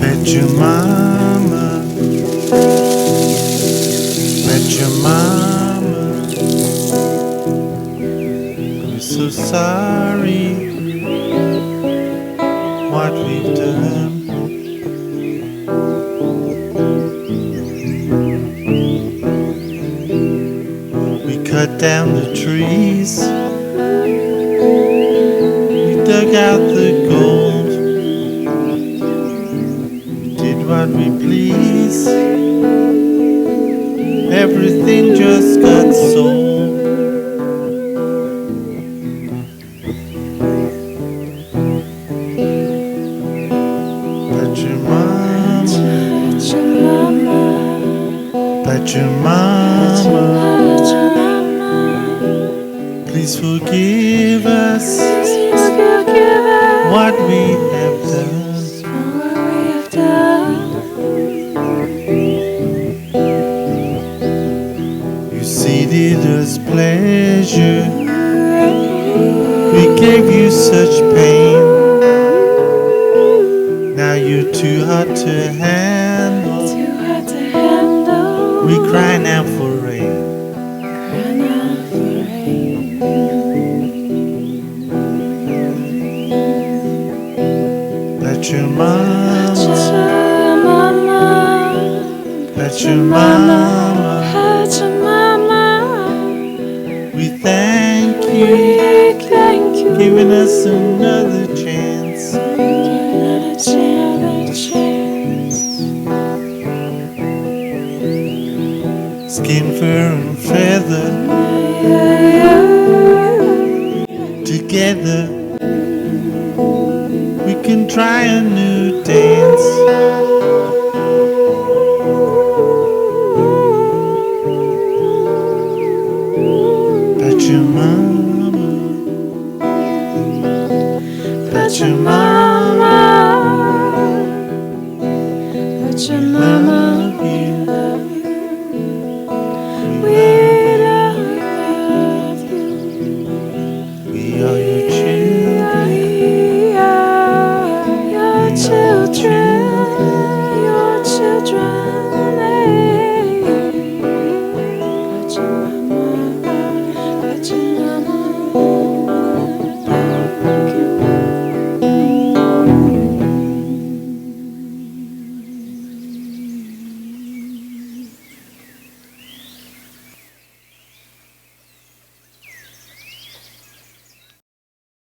Pachamama, Pachamama, we're so sorry what we've done. We cut down the trees, we dug out the gold, did what we please, everything just got sold. Pachamama, please forgive us what we have done. You seeded us pleasure, we gave you such pain. Now you're too hard to handle. We cry now for rain. Pachamama, Pachamama, we thank you, giving us another chance. Skin, fur and feather, together we can try a new dance. Pachamama, Pachamama, Pachamama, we love you. We love you. We are your children. Your children. Your children. Pachamama.